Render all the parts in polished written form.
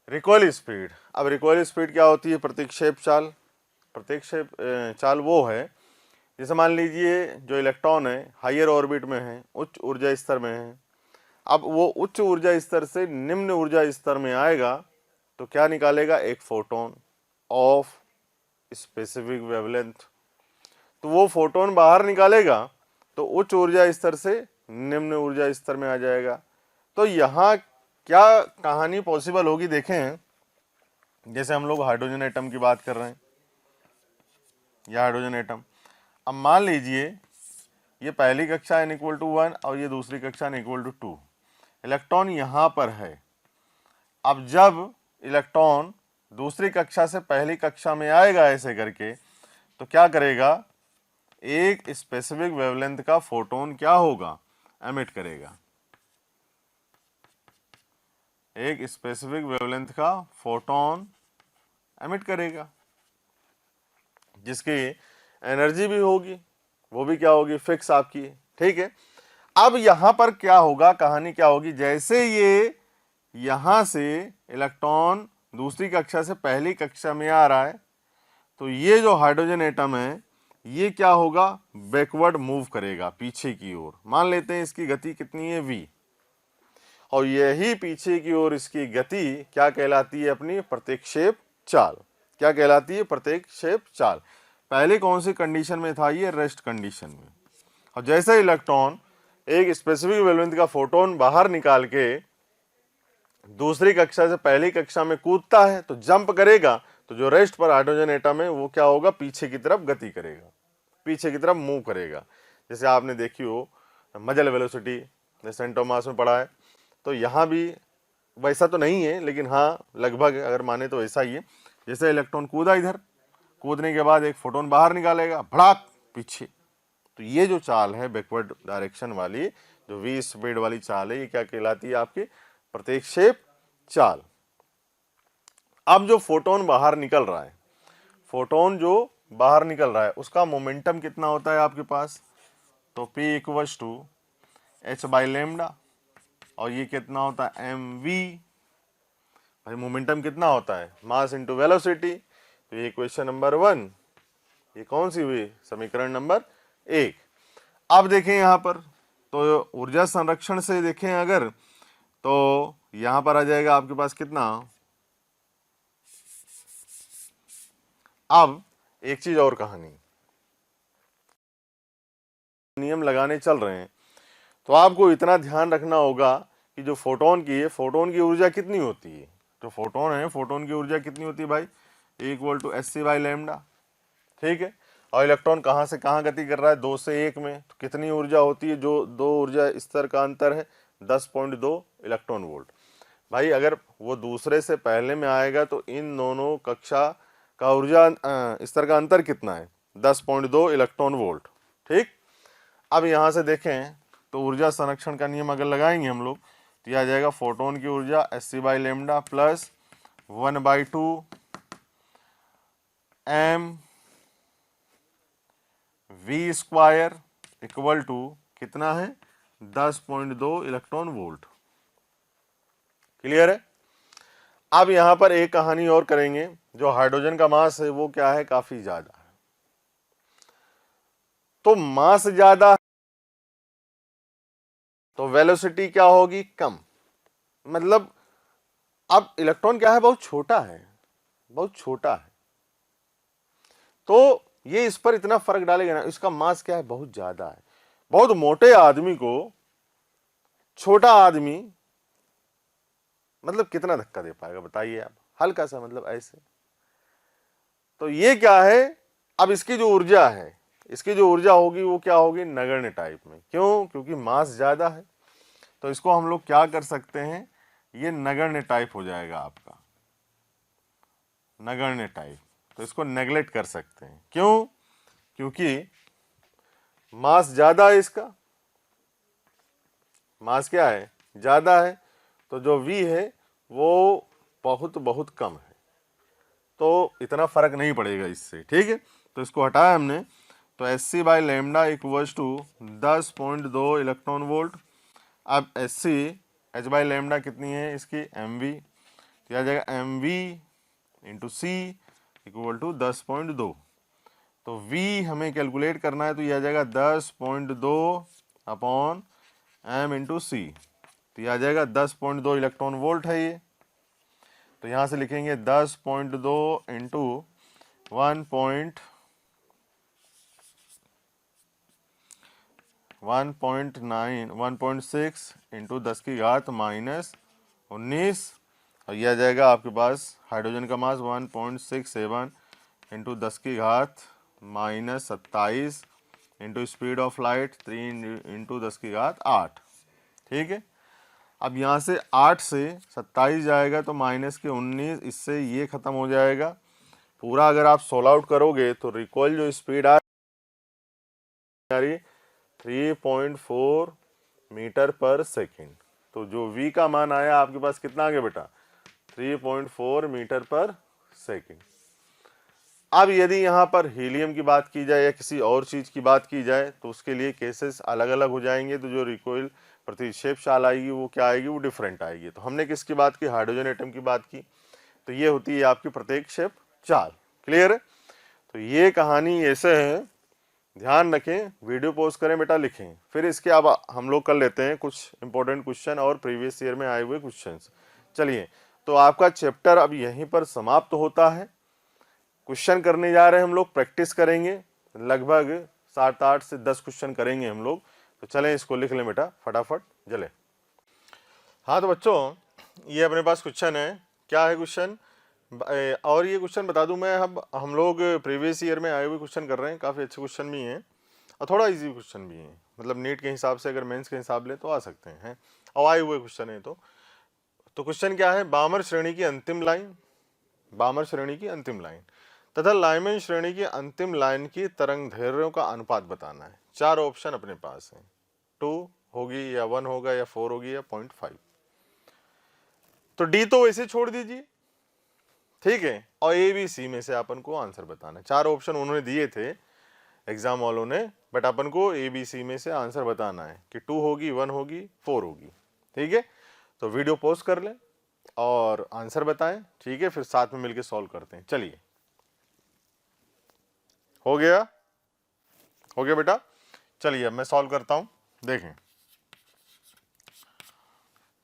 Recoil speed. अब recoil speed क्या होती है? प्रतिक्षेप चाल। प्रतिक्षेप चाल वो है, जैसे मान लीजिए जो इलेक्ट्रॉन है हायर ऑर्बिट में है, उच्च ऊर्जा स्तर में है। अब वो उच्च ऊर्जा स्तर से निम्न ऊर्जा स्तर में आएगा तो क्या निकालेगा? एक फोटोन ऑफ स्पेसिफिक वेवलेंथ। तो वो फोटोन बाहर निकालेगा तो उच्च ऊर्जा स्तर से निम्न ऊर्जा स्तर में आ जाएगा। तो यहाँ क्या कहानी पॉसिबल होगी? देखें, जैसे हम लोग हाइड्रोजन एटम की बात कर रहे हैं, यह हाइड्रोजन एटम। अब मान लीजिए ये पहली कक्षा n इक्वल टू 1 और ये दूसरी कक्षा n इक्वल टू 2। इलेक्ट्रॉन यहाँ पर है। अब जब इलेक्ट्रॉन दूसरी कक्षा से पहली कक्षा में आएगा ऐसे करके, तो क्या करेगा? एक स्पेसिफिक वेवलेंथ का फोटोन क्या होगा? एमिट करेगा। एक स्पेसिफिक वेवलेंथ का फोटोन एमिट करेगा, जिसकी एनर्जी भी होगी, वो भी क्या होगी? फिक्स आपकी। ठीक है। अब यहां पर क्या होगा? कहानी क्या होगी? जैसे ये यहां से इलेक्ट्रॉन दूसरी कक्षा से पहली कक्षा में आ रहा है, तो ये जो हाइड्रोजन एटम है ये क्या होगा? बैकवर्ड मूव करेगा, पीछे की ओर। मान लेते हैं इसकी गति कितनी है? v। और यही पीछे की ओर इसकी गति क्या कहलाती है? अपनी प्रतिक्षेप चाल। क्या कहलाती है? प्रतिक्षेप चाल। पहले कौन सी कंडीशन में था ये? रेस्ट कंडीशन में। और जैसे इलेक्ट्रॉन एक स्पेसिफिक वेवलेंथ का फोटोन बाहर निकाल के दूसरी कक्षा से पहली कक्षा में कूदता है तो जंप करेगा, तो जो रेस्ट पर हाइड्रोजन एटम है वो क्या होगा? पीछे की तरफ गति करेगा, पीछे की तरफ मूव करेगा। जैसे आपने देखी हो मजल वेलोसिटी, सेंट थॉमस में पढ़ा है। तो यहाँ भी वैसा तो नहीं है, लेकिन हाँ लगभग अगर माने तो ऐसा ही है। जैसे इलेक्ट्रॉन कूदा इधर, कूदने के बाद एक फोटोन बाहर निकालेगा, भड़ाक पीछे। तो ये जो चाल है बैकवर्ड डायरेक्शन वाली, जो v स्पीड वाली चाल है, ये क्या कहलाती है? आपकी प्रतिक्षेप चाल। अब जो फोटोन बाहर निकल रहा है, फोटोन जो बाहर निकल रहा है उसका मोमेंटम कितना होता है आपके पास? तो p equals to h by lambda, और ये कितना होता है? mv। भाई मोमेंटम कितना होता है? Mass into velocity. तो ये इक्वेशन नंबर 1, ये कौन सी हुई? समीकरण नंबर 1। अब देखें यहाँ पर, तो ऊर्जा संरक्षण से देखें अगर, तो यहां पर आ जाएगा आपके पास कितना? अब एक चीज और, कहानी नियम लगाने चल रहे हैं, तो आपको इतना ध्यान रखना होगा कि जो फोटोन की है, फोटोन की ऊर्जा कितनी होती है? जो फोटोन है, फोटोन की ऊर्जा कितनी होती है भाई? Equal to H C by lambda. ठीक है। और इलेक्ट्रॉन कहाँ से कहाँ गति कर रहा है? 2 से 1 में। तो कितनी ऊर्जा होती है? जो दो ऊर्जा स्तर का अंतर है 10.2 इलेक्ट्रॉन वोल्ट। भाई अगर वो दूसरे से पहले में आएगा तो इन दोनों कक्षा का ऊर्जा स्तर का अंतर कितना है? 10.2 इलेक्ट्रॉन वोल्ट। ठीक। अब यहाँ से देखें तो ऊर्जा संरक्षण का नियम अगर लगाएंगे हम लोग, तो यह आ जाएगा फोटोन की ऊर्जा H C by lambda plus 1/2 m v square equal to कितना है? 10.2 इलेक्ट्रॉन वोल्ट। क्लियर है? अब यहां पर एक कहानी और करेंगे। जो हाइड्रोजन का मास है वो क्या है? काफी ज्यादा है। तो मास ज्यादा तो वेलोसिटी क्या होगी? कम। मतलब अब इलेक्ट्रॉन क्या है? बहुत छोटा है, बहुत छोटा है। तो ये इस पर इतना फर्क डालेगा ना। इसका मास क्या है? बहुत ज्यादा है। बहुत मोटे आदमी को छोटा आदमी मतलब कितना धक्का दे पाएगा बताइए आप? हल्का सा, मतलब ऐसे। तो ये क्या है? अब इसकी जो ऊर्जा है, इसकी जो ऊर्जा होगी वो क्या होगी? नगण्य टाइप में। क्यों? क्योंकि मास ज्यादा है। तो इसको हम लोग क्या कर सकते हैं? ये नगण्य टाइप हो जाएगा आपका, नगण्य टाइप। तो इसको नेग्लेक्ट कर सकते हैं। क्यों? क्योंकि मास ज्यादा है इसका, मास क्या है? ज्यादा है। तो जो v है वो बहुत बहुत कम है, तो इतना फर्क नहीं पड़ेगा इससे। ठीक है। तो इसको हटाया हमने, तो Sc by lambda equals to 10.2 electron volt. अब Sc H बाई लेमडा कितनी है इसकी, mv, तो यह आ जाएगा mv into C equal to 10.2। तो v हमें कैलकुलेट करना है, तो यह आ जाएगा 10.2 अपॉन m इंटू सी, तो यह आ जाएगा 10.2 इलेक्ट्रॉन वोल्ट है ये। तो यहाँ से लिखेंगे 10.2 इंटू 1.6 इंटू 10 की घात माइनस 19, और यह आ जाएगा आपके पास हाइड्रोजन का मास 1.67 इंटू 10 की घात minus 27 into speed of light 3 into 10 की घात 8। ठीक है, अब यहाँ से 8 से 27 जाएगा तो माइनस के 19, इससे ये ख़त्म हो जाएगा पूरा। अगर आप सोल्व आउट करोगे तो रिकॉइल जो स्पीड आ रही 3.4 मीटर पर सेकेंड, तो जो v का मान आया आपके पास कितना आ गया बेटा, 3.4 मीटर पर सेकेंड। अब यदि यहाँ पर हीलियम की बात की जाए या किसी और चीज़ की बात की जाए तो उसके लिए केसेस अलग अलग हो जाएंगे, तो जो रिकॉइल प्रतिक्षेप चाल आएगी वो क्या आएगी, वो डिफरेंट आएगी। तो हमने किसकी बात की, हाइड्रोजन एटम की बात की, तो ये होती है आपकी प्रतिक्षेप चाल। क्लियर है, तो ये कहानी ऐसे है, ध्यान रखें, वीडियो पॉज करें बेटा, लिखें, फिर इसके अब हम लोग कर लेते हैं कुछ इंपॉर्टेंट क्वेश्चन और प्रीवियस ईयर में आए हुए क्वेश्चंस। चलिए, तो आपका चैप्टर अब यहीं पर समाप्त होता है। क्वेश्चन करने जा रहे हैं हम लोग, प्रैक्टिस करेंगे, लगभग 7-8 से 10 क्वेश्चन करेंगे हम लोग। तो चलें इसको लिख लें बेटा फटाफट, जले। हाँ तो बच्चों, ये अपने पास क्वेश्चन है, क्या है क्वेश्चन, और ये क्वेश्चन बता दूं मैं, अब हम लोग प्रीवियस ईयर में आए हुए क्वेश्चन कर रहे हैं, काफ़ी अच्छे क्वेश्चन भी हैं और थोड़ा इजी क्वेश्चन भी हैं, मतलब नीट के हिसाब से अगर मेंस के हिसाब लें तो आ सकते हैं, और आए हुए क्वेश्चन है। तो क्वेश्चन क्या है, बामर श्रेणी की अंतिम लाइन, बामर श्रेणी की अंतिम लाइन तथा लाइमैन श्रेणी की अंतिम लाइन की तरंग दैर्ध्यों का अनुपात बताना है। 4 ऑप्शन अपने पास हैं, 2 होगी या 1 होगा या 4 होगी या 0.5। तो डी तो वैसे छोड़ दीजिए, ठीक है, और ए बी सी में से अपन को आंसर बताना है। 4 ऑप्शन उन्होंने दिए थे एग्जाम वालों ने, बट अपन को ए बी सी में से आंसर बताना है कि 2 होगी, 1 होगी, 4 होगी। ठीक है, तो वीडियो पॉज कर लें और आंसर बताएं, ठीक है, फिर साथ में मिलकर सॉल्व करते हैं। चलिए, हो गया बेटा, चलिए अब मैं सॉल्व करता हूं, देखें।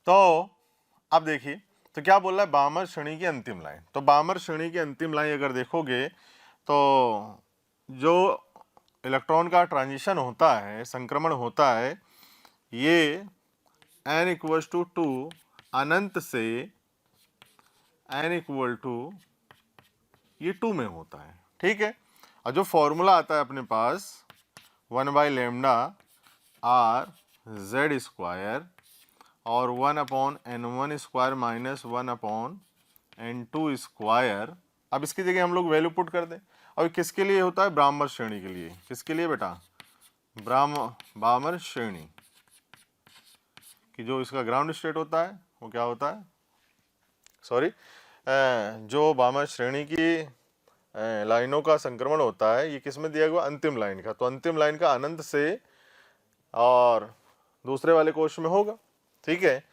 तो अब देखिए, तो क्या बोल रहा है, बामर श्रेणी की अंतिम लाइन। तो बामर श्रेणी की अंतिम लाइन अगर देखोगे तो जो इलेक्ट्रॉन का ट्रांजिशन होता है, संक्रमण होता है, ये n इक्वल्स टू 2 अनंत से n इक्वल टू ये 2 में होता है। ठीक है, और जो फॉर्मूला आता है अपने पास 1 by lambda R Z square और 1 upon n1 square minus 1 upon n2 square. अब इसकी जगह हम लोग वैल्यू पुट कर दें। अब किसके लिए होता है, ब्राह्मण श्रेणी के लिए। किसके लिए बेटा, बामर श्रेणी कि जो इसका ग्राउंड स्टेट होता है वो क्या होता है, सॉरी, जो बामर श्रेणी की लाइनों का संक्रमण होता है, ये किस में दिया हुआ, अंतिम लाइन का। तो अंतिम लाइन का अनंत से और दूसरे वाले कोश में होगा। ठीक है,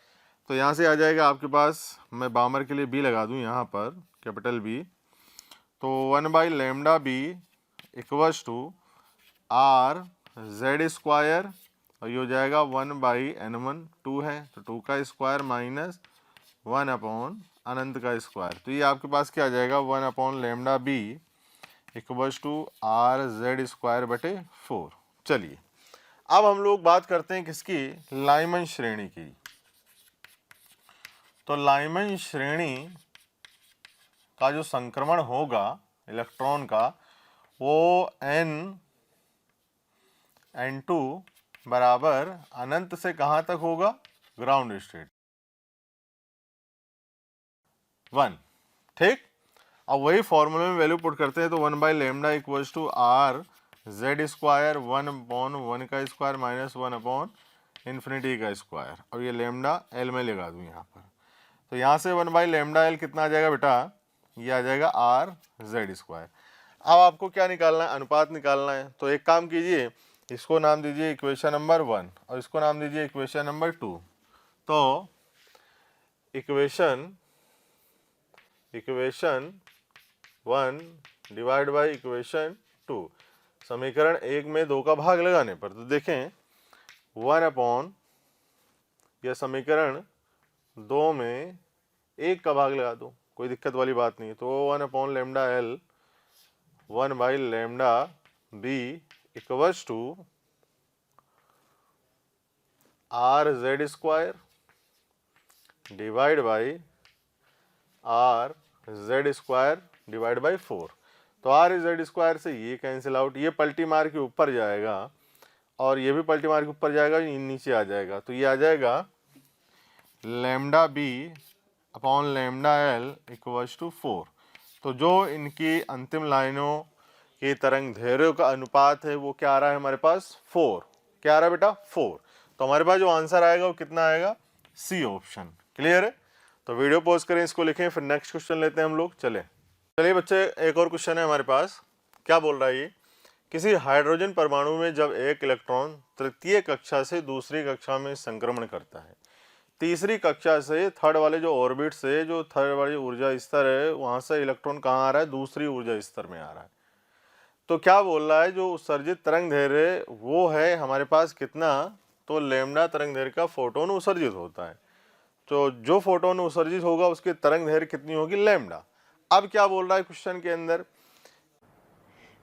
तो यहाँ से आ जाएगा आपके पास, मैं बामर के लिए बी लगा दूँ यहाँ पर, कैपिटल बी, तो 1 by lambda B equals to R Z square, और ये हो जाएगा 1 बाई n1, 2 है तो 2 का स्क्वायर माइनस 1 अपॉन अनंत का स्क्वायर। तो ये आपके पास क्या आ जाएगा, 1 upon lambda B equals to R Z square बटे 4। चलिए, अब हम लोग बात करते हैं किसकी, लाइमैन श्रेणी की। तो लाइमैन श्रेणी का जो संक्रमण होगा इलेक्ट्रॉन का, वो n2 बराबर अनंत से कहां तक होगा, ग्राउंड स्टेट 1। ठीक, अब वही फॉर्मूले में वैल्यू पुट करते हैं, तो 1 by lambda equals to R Z square 1 upon 1 का स्क्वायर माइनस 1 अपॉन इन्फिनिटी का स्क्वायर, और ये लेमडा एल में लगा दूं यहाँ पर। तो यहाँ से 1 बाई लेमडा एल कितना आ जाएगा बेटा, ये आ जाएगा आर जेड स्क्वायर। अब आपको क्या निकालना है, अनुपात निकालना है। तो एक काम कीजिए, इसको नाम दीजिए इक्वेशन नंबर 1 और इसको नाम दीजिए इक्वेशन नंबर 2। तो इक्वेशन 1 डिवाइड बाई इक्वेशन 2, समीकरण 1 में 2 का भाग लगाने पर, तो देखें 1 अपॉन, यह समीकरण 2 में 1 का भाग लगा दो, कोई दिक्कत वाली बात नहीं। तो 1 upon lambda L 1 by lambda B equals to R Z square divide by R Z square divide by 4। तो आर जेड स्क्वायर से ये कैंसिल आउट, ये पलटी मार के ऊपर जाएगा और ये भी पलटी मार के ऊपर जाएगा, ये नीचे आ जाएगा। तो ये आ जाएगा lambda B upon lambda L equals to 4। तो जो इनकी अंतिम लाइनों के तरंग दैर्घ्य का अनुपात है वो क्या आ रहा है हमारे पास, 4। क्या आ रहा है बेटा, 4। तो हमारे पास जो आंसर आएगा वो कितना आएगा, सी ऑप्शन। क्लियर है। तो वीडियो पॉज करें, इसको लिखें, फिर नेक्स्ट क्वेश्चन लेते हैं हम लोग। चलिए बच्चे, एक और क्वेश्चन है हमारे पास। क्या बोल रहा है ये, किसी हाइड्रोजन परमाणु में जब एक इलेक्ट्रॉन तृतीय कक्षा से दूसरी कक्षा में संक्रमण करता है, तीसरी कक्षा से थर्ड वाले जो ऑर्बिट से जो थर्ड वाली ऊर्जा स्तर है वहां से इलेक्ट्रॉन कहाँ आ रहा है, दूसरी ऊर्जा स्तर में आ रहा है। तो क्या बोल रहा है, जो उत्सर्जित तरंग दैर्घ्य वो है हमारे पास कितना, तो लेमडा तरंग दैर्घ्य का फोटोन उत्सर्जित होता है। तो जो फोटोन उत्सर्जित होगा उसकी तरंग दैर्घ्य कितनी होगी, लेमडा। अब क्या बोल रहा है क्वेश्चन के अंदर।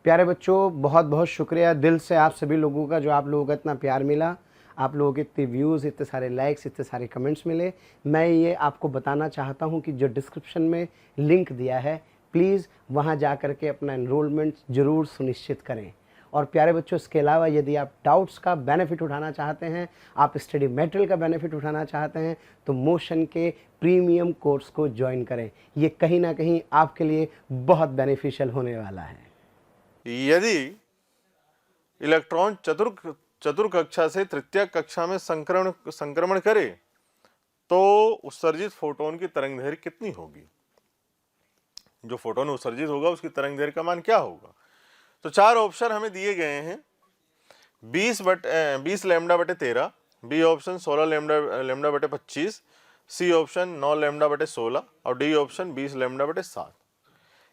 प्यारे बच्चों, बहुत बहुत शुक्रिया दिल से आप सभी लोगों का, जो आप लोगों का इतना प्यार मिला, आप लोगों के इतने व्यूज़, इतने सारे लाइक्स, इतने सारे कमेंट्स मिले। मैं ये आपको बताना चाहता हूँ कि जो डिस्क्रिप्शन में लिंक दिया है, प्लीज़ वहाँ जा कर के अपना एनरोलमेंट ज़रूर सुनिश्चित करें। और प्यारे बच्चों, इसके अलावा यदि आप डाउट्स का बेनिफिट उठाना चाहते हैं, आप स्टडी मटेरियल का बेनिफिट उठाना चाहते हैं, तो मोशन के प्रीमियम कोर्स को ज्वाइन करें। ये कहीं ना कहीं आपके लिए बहुत बेनिफिशियल होने वाला है। यदि इलेक्ट्रॉन चतुर्थ कक्षा से तृतीय कक्षा में संक्रमण करे तो उत्सर्जित फोटोन की तरंग दैर्घ्य कितनी होगी, जो फोटोन उत्सर्जित होगा उसकी तरंग दैर्घ्य का मान क्या होगा। तो 4 ऑप्शन हमें दिए गए हैं, 20 लेमडा बटे 13, बी ऑप्शन 16 लेमडा बटे 25, सी ऑप्शन 9 लेमडा बटे 16 और डी ऑप्शन 20 लेमडा बटे 7।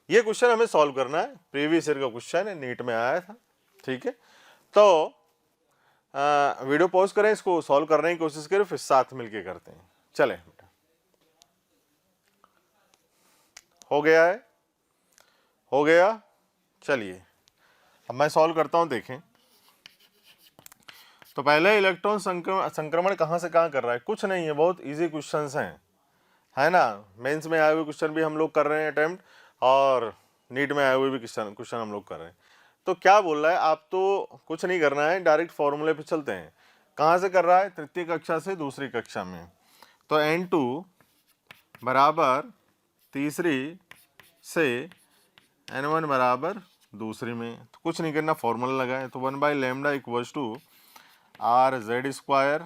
ये क्वेश्चन हमें सॉल्व करना है, प्रीवियस ईयर का क्वेश्चन है, नीट में आया था। ठीक है, तो वीडियो पॉज करें, इसको सॉल्व करने की कोशिश करें, फिर साथ मिलके करते हैं। चलें बेटा, हो गया है, हो गया। चलिए अब मैं सॉल्व करता हूं, देखें। तो पहले इलेक्ट्रॉन संक्रमण कहां से कहां कर रहा है, कुछ नहीं है, बहुत इजी क्वेश्चंस हैं, है ना। मेंस में आए हुए क्वेश्चन भी हम लोग कर रहे हैं अटेम्प्ट, और नीट में आए हुए भी क्वेश्चन हम लोग कर रहे हैं। तो क्या बोल रहा है, आप तो कुछ नहीं करना है, डायरेक्ट फॉर्मूले पे चलते हैं। कहाँ से कर रहा है, तृतीय कक्षा से दूसरी कक्षा में। तो N2 बराबर तीसरी से N1 बराबर दूसरी में, तो कुछ नहीं करना, फॉर्मूला लगाए। तो 1 by lambda equals to R Z square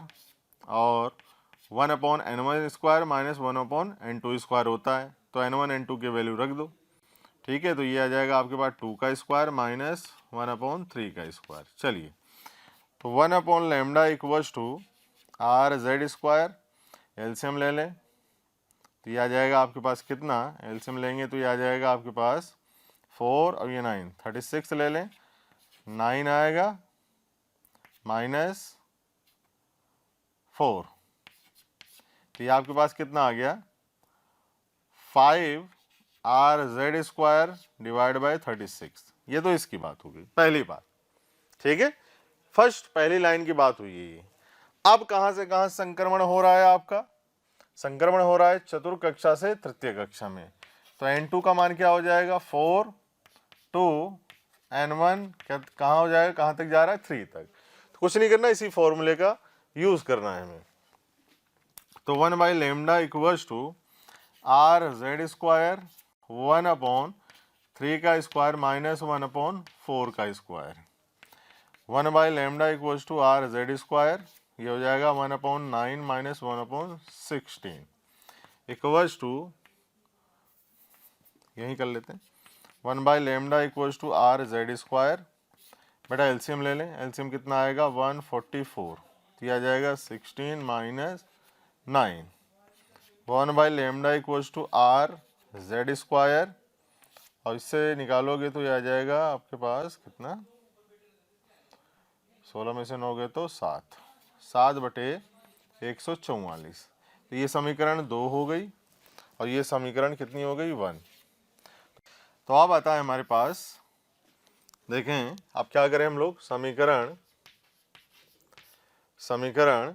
और 1 upon N1 square minus 1 upon N2 square होता है। तो N1 N2 की वैल्यू रख दो। ठीक है, तो ये आ जाएगा आपके पास 2 का स्क्वायर माइनस 1 अपॉन 3 का स्क्वायर। चलिए, तो 1 upon lambda equals to R Z square, LCM ले लें तो ये आ जाएगा आपके पास कितना, एलसीएम लेंगे तो ये आ जाएगा आपके पास 4 और ये 9, 36 ले लें, 9 आएगा माइनस 4, तो ये आपके पास कितना आ गया, 5 are Z square divide by 36। ये तो इसकी बात हो गई, पहली बात। ठीक है, फर्स्ट पहली लाइन की बात हुई है ये। अब कहां से कहां संक्रमण हो रहा है, आपका संक्रमण हो रहा है चतुर्थ कक्षा से तृतीय कक्षा में। तो N2 का मान क्या हो जाएगा, 4 2 N1 कहाँ हो जाएगा, कहां तक जा रहा है, 3 तक। तो कुछ नहीं करना, इसी फॉर्मूले का यूज करना है हमें। तो 1 by lambda equals to R Z square 1 upon 3 का स्क्वायर माइनस 1 अपॉन 4 का square. 1 by lambda equals to R Z square, ये हो जाएगा 1 upon 9 minus 1 upon 16 equals to, यही कर लेते हैं, 1 by lambda equals to R Z square. बेटा एलसीएम ले लें, एलसीएम कितना आएगा 144, तो ये आ जाएगा 16 minus 9। 1 by lambda equals to R Z square, और इससे निकालोगे तो ये आ जाएगा आपके पास कितना, 16 में से 9 गए तो 7, 7/144। तो ये समीकरण 2 हो गई, और ये समीकरण कितनी हो गई 1। तो अब आता है हमारे पास, देखें अब क्या करें हम लोग, समीकरण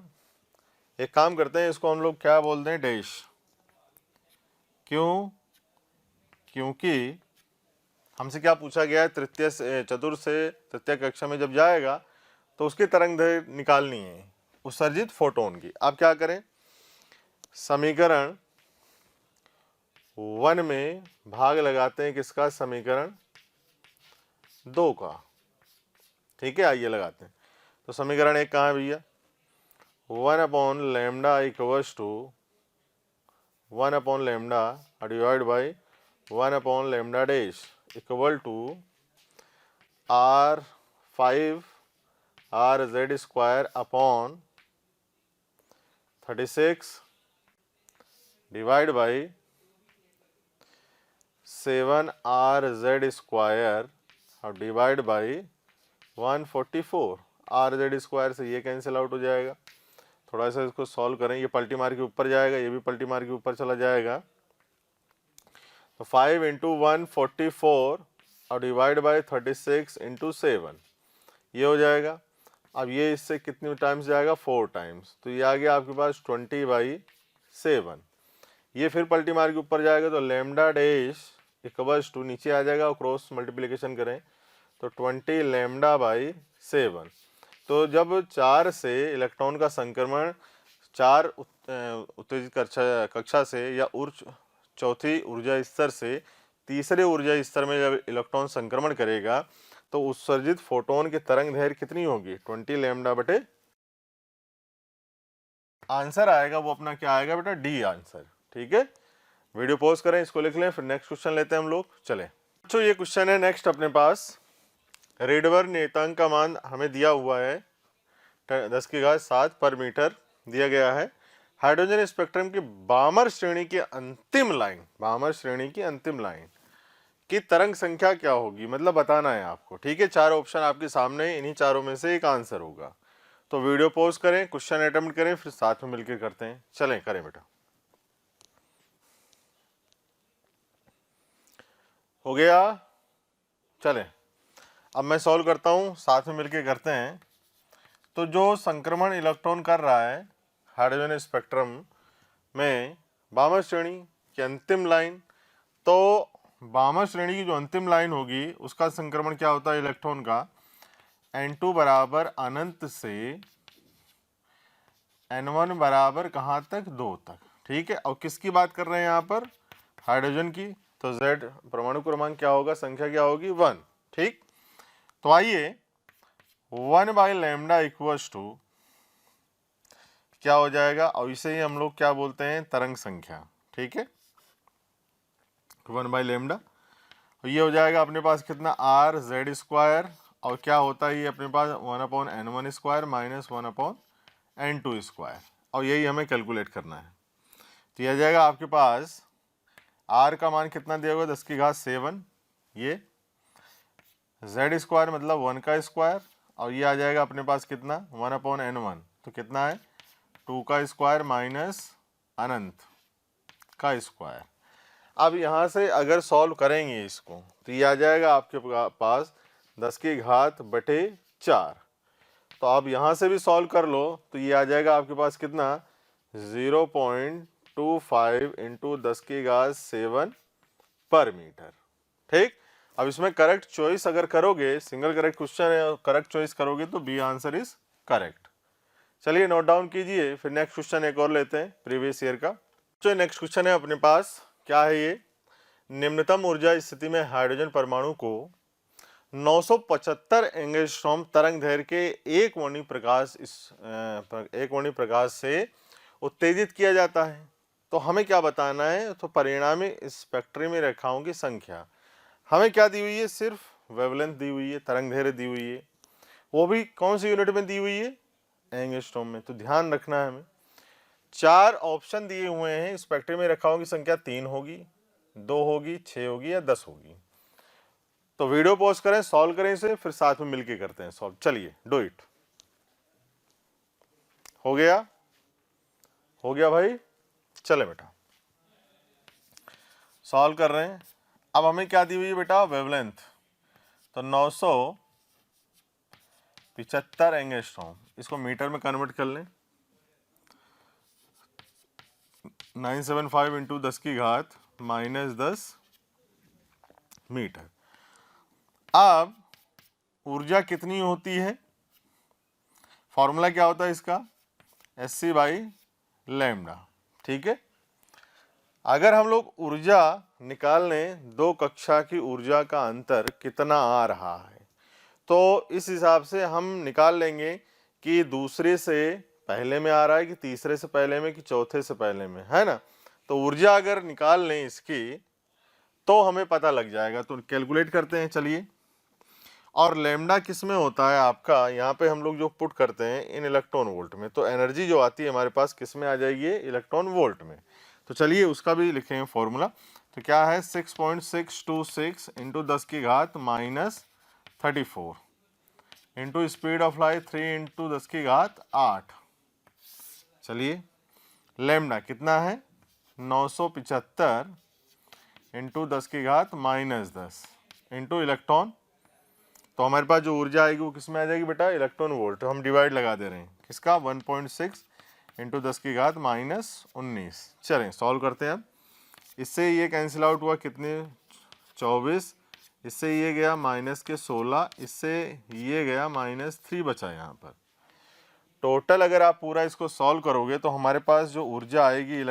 एक काम करते हैं, इसको हम लोग क्या बोलते हैं, डैश। क्यों? क्योंकि हमसे क्या पूछा गया है, तृतीय से चतुर्थ से तृतीय कक्षा में जब जाएगा तो उसकी तरंग दैर्घ्य निकालनी है उत्सर्जित फोटोन की। आप क्या करें, समीकरण 1 में भाग लगाते हैं किसका, समीकरण 2 का। ठीक है, आइए लगाते हैं। तो समीकरण 1 कहाँ है भैया, 1 lambda equals to 1 lambda divide by 1 lambda dash equal to R5 R Z square upon 36 divide by 7 R Z square और divide by 144। R Z square से ये कैंसिल आउट हो जाएगा। थोड़ा सा इसको सॉल्व करें, ये पलटी मार के ऊपर जाएगा, ये भी पलटी मार के ऊपर चला जाएगा। तो 5 इंटू 144 और डिवाइड बाई 36 इंटू 7, ये हो जाएगा। अब ये इससे कितनी टाइम्स जाएगा, 4 टाइम्स, तो ये आ गया आपके पास 20/7। ये फिर पलटी मार के ऊपर जाएगा, तो लेमडा डैश इक्वल्स टू, नीचे आ जाएगा और क्रॉस मल्टीप्लिकेशन करें तो 20 लेमडा बाई 7। तो जब 4 से इलेक्ट्रॉन का संक्रमण 4 उत्तेजित कक्षा से या चौथी ऊर्जा स्तर से तीसरे ऊर्जा स्तर में जब इलेक्ट्रॉन संक्रमण करेगा तो उत्सर्जित फोटोन की तरंग दैर्घ्य कितनी होगी, 20 लेमडा बटे, आंसर आएगा वो अपना क्या आएगा बेटा, डी आंसर। ठीक है, वीडियो पॉज करें, इसको लिख लें, फिर नेक्स्ट क्वेश्चन लेते हैं हम लोग। चलें बच्चों, ये क्वेश्चन है नेक्स्ट अपने पास। रेडबर्ग नियतांक का मान हमें दिया हुआ है 10⁻7 पर मीटर दिया गया है। हाइड्रोजन स्पेक्ट्रम की बामर श्रेणी की अंतिम लाइन की तरंग संख्या क्या होगी, मतलब बताना है आपको। ठीक है, 4 ऑप्शन आपके सामने, इन्हीं चारों में से एक आंसर होगा। तो वीडियो पॉज करें, क्वेश्चन अटेम्प्ट करें, फिर साथ में मिलकर करते हैं। चलें करें बेटा। हो गया, चलें अब मैं सॉल्व करता हूं, साथ में मिलकर करते हैं। तो जो संक्रमण इलेक्ट्रॉन कर रहा है हाइड्रोजन स्पेक्ट्रम में बामर श्रेणी की अंतिम लाइन, तो बामर श्रेणी की जो अंतिम लाइन होगी उसका संक्रमण क्या होता है इलेक्ट्रॉन का, n2 बराबर अनंत से n1 बराबर कहाँ तक, 2 तक। ठीक है, और किसकी बात कर रहे हैं यहाँ पर, हाइड्रोजन की। तो Z परमाणु क्रमांक क्या होगा, संख्या क्या होगी, 1। ठीक, तो आइए 1 बाई लेमडा इक्वल्स टू क्या हो जाएगा, और इसे ही हम लोग क्या बोलते हैं, तरंग संख्या। ठीक है, 1 बाई लेमडा, ये हो जाएगा अपने पास कितना, आर जेड स्क्वायर, और क्या होता है ये अपने पास 1/n1 square minus 1/n2 square, और यही हमें कैलकुलेट करना है। तो यह जाएगा आपके पास आर का मान कितना दिया हुआ, 10⁻7, ये जेड स्क्वायर मतलब 1 का स्क्वायर, और ये आ जाएगा अपने पास कितना, 1/n1, तो कितना है 2 का स्क्वायर माइनस अनंत का स्क्वायर। अब यहाँ से अगर सॉल्व करेंगे इसको तो ये आ जाएगा आपके पास 10⁻4। तो आप यहाँ से भी सॉल्व कर लो तो ये आ जाएगा आपके पास कितना, 0.25 इंटू 10⁻7 पर मीटर। ठीक, अब इसमें करेक्ट चॉइस अगर करोगे, सिंगल करेक्ट क्वेश्चन है, करेक्ट चॉइस करोगे तो बी आंसर इज करेक्ट। चलिए नोट डाउन कीजिए, फिर नेक्स्ट क्वेश्चन एक और लेते हैं प्रीवियस ईयर का। जो नेक्स्ट क्वेश्चन है अपने पास क्या है, ये निम्नतम ऊर्जा स्थिति में हाइड्रोजन परमाणु को 975 एंगस्ट्रॉम तरंग दैर्घ्य के एक वर्णी प्रकाश से उत्तेजित किया जाता है। तो हमें क्या बताना है, तो परिणामी स्पेक्ट्रमी रेखाओं की संख्या। हमें क्या दी हुई है, सिर्फ वेवलेंथ दी हुई है, तरंग दैर्घ्य दी हुई है, वो भी कौन सी यूनिट में दी हुई है, एंगस्ट्रॉम में। तो ध्यान रखना है हमें, 4 ऑप्शन दिए हुए हैं, स्पेक्ट्रम में रेखाओं की संख्या 3 होगी, 2 होगी, 6 होगी या 10 होगी। तो वीडियो पॉज करें, सॉल्व करें इसे, फिर साथ में मिलके करते हैं सॉल्व। चलिए डू इट। हो गया, हो गया भाई, चले बेटा सॉल्व कर रहे हैं। अब हमें क्या दी हुई है बेटा, वेवलेंथ, तो 975 एंगस्ट्रॉम, इसको मीटर में कन्वर्ट कर लें, 975 इंटू 10 की घात -10 मीटर। अब ऊर्जा कितनी होती है, फॉर्मूला क्या होता है इसका, Sc बाई लैम्डा। ठीक है, अगर हम लोग ऊर्जा निकाल लें, 2 कक्षा की ऊर्जा का अंतर कितना आ रहा है, तो इस हिसाब से हम निकाल लेंगे कि दूसरे से पहले में आ रहा है कि तीसरे से पहले में कि चौथे से पहले में, है ना। तो ऊर्जा अगर निकाल लें इसकी तो हमें पता लग जाएगा। तो कैलकुलेट करते हैं, चलिए। और लैम्डा किस में होता है आपका, यहाँ पे हम लोग जो पुट करते हैं इन इलेक्ट्रॉन वोल्ट में, तो एनर्जी जो आती है हमारे पास किस में आ जाएगी, इलेक्ट्रॉन वोल्ट में। तो चलिए उसका भी लिखेंगे फॉर्मूला। तो क्या है, 6.626 इंटू 10 की घात -34 into speed of light 3 into 10 की घात 8। चलिए, लैम्डा कितना है, 975 इंटू 10 की घात -10 इंटू इलेक्ट्रॉन। तो हमारे पास जो ऊर्जा आएगी वो किस में आ जाएगी बेटा, इलेक्ट्रॉन वोल्ट। तो हम डिवाइड लगा दे रहे हैं, किसका, 1.6 इंटू 10 की घात -19। चलें सॉल्व करते हैं। अब इससे ये कैंसिल आउट हुआ, कितने, 24, इससे ये गया -16, इससे ये गया -3 बचा यहाँ पर। टोटल अगर आप पूरा इसको सॉल्व करोगे तो हमारे पास जो ऊर्जा आएगी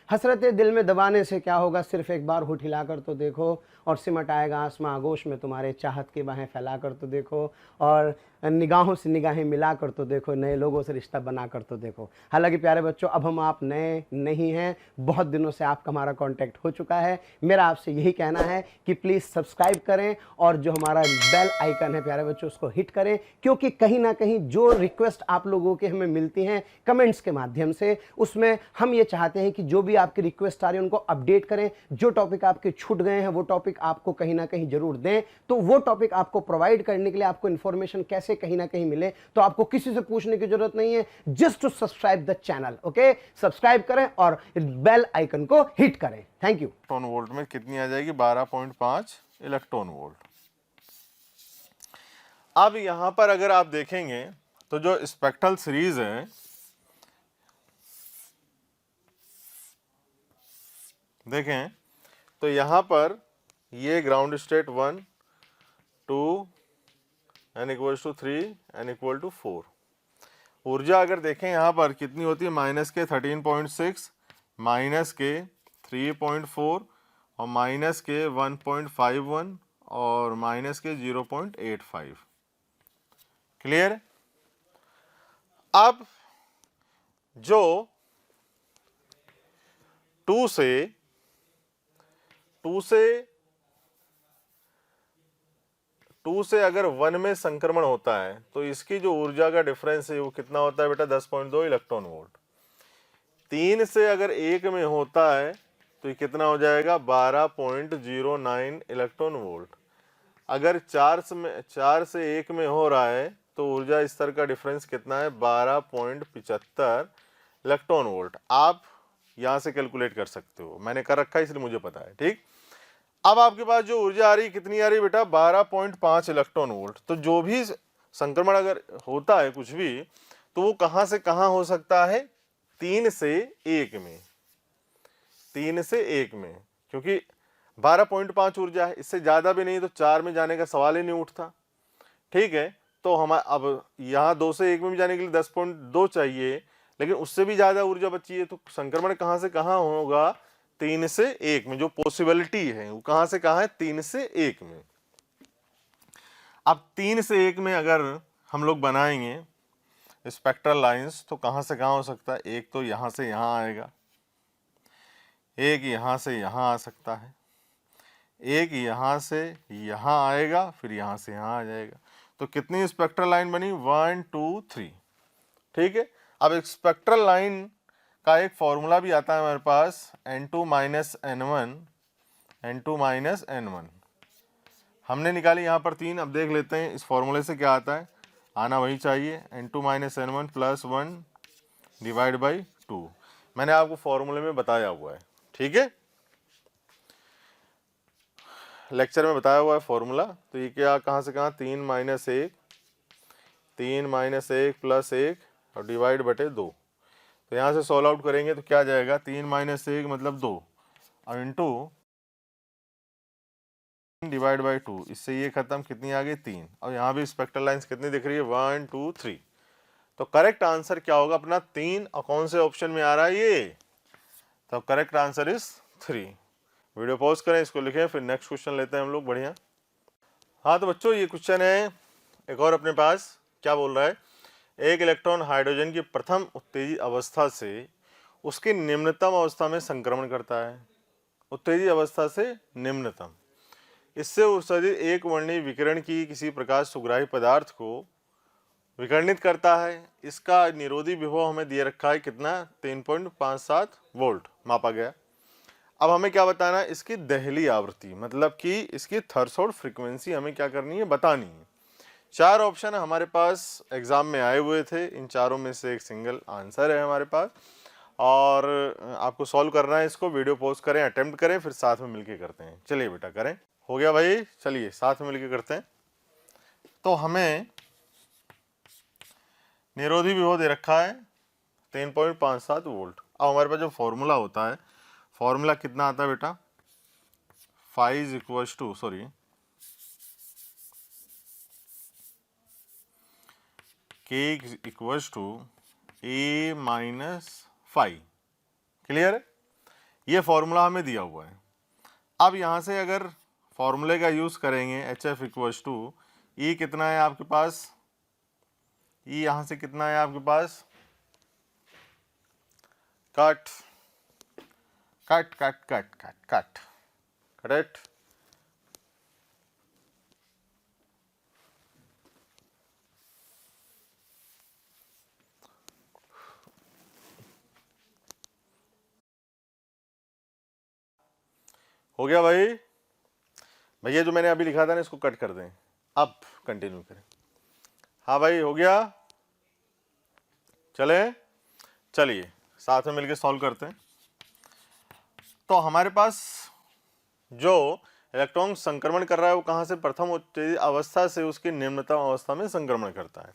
हसरतें दिल में दबाने से क्या होगा, सिर्फ एक बार होठ हिलाकर तो देखो, और सिमट आएगा आसमां आगोश में तुम्हारे, चाहत की बाहें फैलाकर तो देखो, और निगाहों से निगाहें मिलाकर तो देखो, नए लोगों से रिश्ता बनाकर तो देखो। हालांकि प्यारे बच्चों, अब हम आप नए नहीं हैं, बहुत दिनों से आपका हमारा कांटेक्ट हो चुका है। मेरा आपसे यही कहना है कि प्लीज़ सब्सक्राइब करें, और जो हमारा बेल आइकन है प्यारे बच्चों उसको हिट करें, क्योंकि कहीं ना कहीं जो रिक्वेस्ट आप लोगों के हमें मिलती हैं कमेंट्स के माध्यम से, उसमें हम ये चाहते हैं कि जो भी आपकी रिक्वेस्ट आ रही है उनको अपडेट करें। जो टॉपिक आपके छूट गए हैं वो टॉपिक आपको कहीं ना कहीं जरूर दें। तो वो टॉपिक आपको प्रोवाइड करने के लिए आपको इन्फॉर्मेशन कैसे कहीं ना कहीं मिले, तो आपको किसी से पूछने की जरूरत नहीं है, just to subscribe the channel. Okay, subscribe करें और बेल आइकन को हिट करें। Thank you. इलेक्ट्रॉन वोल्ट में कितनी आ जाएगी, 12.5 इलेक्ट्रॉन वोल्ट। अब यहां पर अगर आप देखेंगे तो जो स्पेक्ट्रल सीरीज है, देखें तो यहां पर ये ग्राउंड स्टेट 1, 2, n=3, n=4। ऊर्जा अगर देखें यहाँ पर कितनी होती है, -13.6, -3.4 और -1.51 और -0.85। क्लियर। अब जो 2 से अगर 1 में संक्रमण होता है तो इसकी जो ऊर्जा का डिफरेंस है वो कितना होता है बेटा, 10.2 इलेक्ट्रॉन वोल्ट। 3 से अगर 1 में होता है तो ये कितना हो जाएगा, 12.09 इलेक्ट्रॉन वोल्ट। अगर 4 से 1 में हो रहा है तो ऊर्जा स्तर का डिफरेंस कितना है, 12.75 इलेक्ट्रॉन वोल्ट। आप यहां से कैलकुलेट कर सकते हो, मैंने कर रखा है इसलिए मुझे पता है। ठीक, अब आपके पास जो ऊर्जा आ रही है कितनी आ रही है बेटा, 12.5 इलेक्ट्रॉन वोल्ट। तो जो भी संक्रमण अगर होता है कुछ भी, तो वो कहां से कहां हो सकता है, 3 से 1 में, 3 से 1 में, क्योंकि 12.5 ऊर्जा है, इससे ज्यादा भी नहीं तो 4 में जाने का सवाल ही नहीं उठता। ठीक है, तो हम अब यहाँ 2 से 1 में भी जाने के लिए 10.2 चाहिए, लेकिन उससे भी ज्यादा ऊर्जा बची है, तो संक्रमण कहां से कहां होगा, 3 से 1 में। जो पॉसिबिलिटी है वो कहां से कहां है, 3 से 1 में। अब 3 से 1 में अगर हम लोग बनाएंगे स्पेक्ट्रल लाइंस तो कहां से कहां हो सकता है, एक तो यहां से यहां आएगा, एक यहां से यहां आ सकता है, एक यहाँ से यहाँ आएगा, फिर यहाँ से यहाँ आ जाएगा। तो कितनी स्पेक्ट्रल लाइन बनी? 1 2 3। ठीक है। अब एक स्पेक्ट्रल लाइन का एक फॉर्मूला भी आता है हमारे पास, n2 minus n1, n2 minus n1 हमने निकाली यहाँ पर 3। अब देख लेते हैं इस फॉर्मूले से क्या आता है। आना वही चाहिए, n2 minus n1 plus 1 divide by 2। मैंने आपको फॉर्मूले में बताया हुआ है, ठीक है, लेक्चर में बताया हुआ है फॉर्मूला। तो ये क्या, कहाँ से कहाँ, 3 माइनस 1, 3 माइनस 1 प्लस 1 और डिवाइड बटे 2। तो यहाँ से सॉल्व आउट करेंगे तो क्या आ जाएगा, 3 माइनस 1 मतलब 2 और इंटू डिवाइड बाई 2। इससे ये खत्म, कितनी आ गई 3। और यहाँ भी स्पेक्ट्रल लाइंस कितनी दिख रही है, 1 2 3। तो करेक्ट आंसर क्या होगा अपना 3, और कौन से ऑप्शन में आ रहा है ये, तो correct answer is 3। Video pause करें, इसको लिखें, फिर नेक्स्ट क्वेश्चन लेते हैं हम लोग। बढ़िया। हाँ तो बच्चों ये क्वेश्चन है एक और अपने पास। क्या बोल रहा है, एक इलेक्ट्रॉन हाइड्रोजन की प्रथम उत्तेजित अवस्था से उसकी निम्नतम अवस्था में संक्रमण करता है। उत्तेजित अवस्था से निम्नतम, इससे उत्सर्जित एक वर्णीय विकिरण की किसी प्रकाश सुग्राही पदार्थ को विकर्णित करता है। इसका निरोधी विभव हमें दिए रखा है कितना, 3.57 वोल्ट मापा गया। अब हमें क्या बताना है, इसकी दहली आवृत्ति, मतलब कि इसकी थ्रेशोल्ड फ्रीक्वेंसी हमें क्या करनी है, बतानी है। 4 ऑप्शन हमारे पास एग्जाम में आए हुए थे, इन चारों में से एक सिंगल आंसर है हमारे पास, और आपको सॉल्व करना है इसको। वीडियो पॉज करें, अटेम्प्ट करें, फिर साथ में मिलके करते हैं। चलिए बेटा करें। हो गया भाई, चलिए साथ में मिलके करते हैं। तो हमें निरोधी विभव दे रखा है 3.57 वोल्ट। अब हमारे पास जो फॉर्मूला होता है, फॉर्मूला कितना आता है बेटा, phi is equals to, sorry, K equals to A minus phi. Clear है, ये फॉर्मूला हमें दिया हुआ है। अब यहाँ से अगर फॉर्मूले का यूज करेंगे, एच एफ इक्वल्स टू ई कितना है आपके पास, ई यहाँ से कितना है आपके पास, cut cut cut cut cut cut, correct. हो गया भाई। भैया जो मैंने अभी लिखा था ना, इसको कट कर दें, अब कंटिन्यू करें। हाँ भाई हो गया, चले, चलिए साथ में मिलके सॉल्व करते हैं। तो हमारे पास जो इलेक्ट्रॉन संक्रमण कर रहा है वो कहाँ से, प्रथम उत्तेजित अवस्था से उसकी निम्नतम अवस्था में संक्रमण करता है।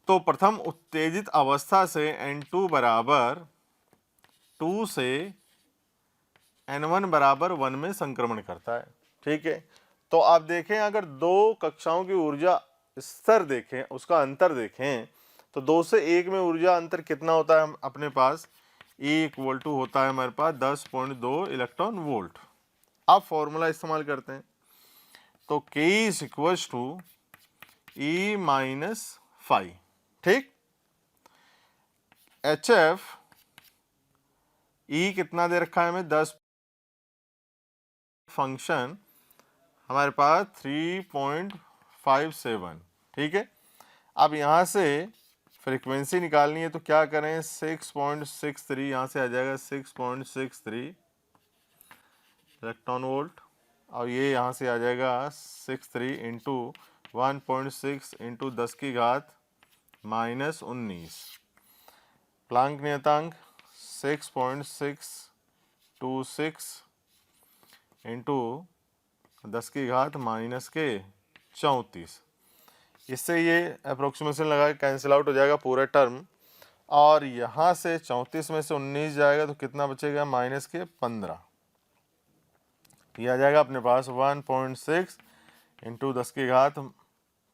तो प्रथम उत्तेजित अवस्था से N2 बराबर 2 से N1 बराबर 1 में संक्रमण करता है। ठीक है, तो आप देखें, अगर दो कक्षाओं की ऊर्जा स्तर देखें, उसका अंतर देखें, तो 2 से 1 में ऊर्जा अंतर कितना होता है अपने पास, E इक्वल टू होता है हमारे पास 10.2 इलेक्ट्रॉन वोल्ट। अब फॉर्मूला इस्तेमाल करते हैं, तो K is equals to E minus phi. ठीक, HF E कितना दे रखा है हमें, 10, फंक्शन हमारे पास 3.57। ठीक है, अब यहाँ से फ्रीक्वेंसी निकालनी है, तो क्या करें, 6.63 यहाँ से आ जाएगा, 6.63 इलेक्ट्रॉन वोल्ट, और ये यहाँ से आ जाएगा 63 इंटू 1.6 इंटू 10 की घात माइनस 19। प्लांक नियतांक 6.626 इंटू 10 की घात माइनस के 34। इससे ये अप्रोक्सीमेशन लगा के कैंसिल आउट हो जाएगा पूरा टर्म, और यहाँ से 34 में से 19 जाएगा तो कितना बचेगा, माइनस के 15। ये आ जाएगा अपने पास 1.6 इंटू 10 की घात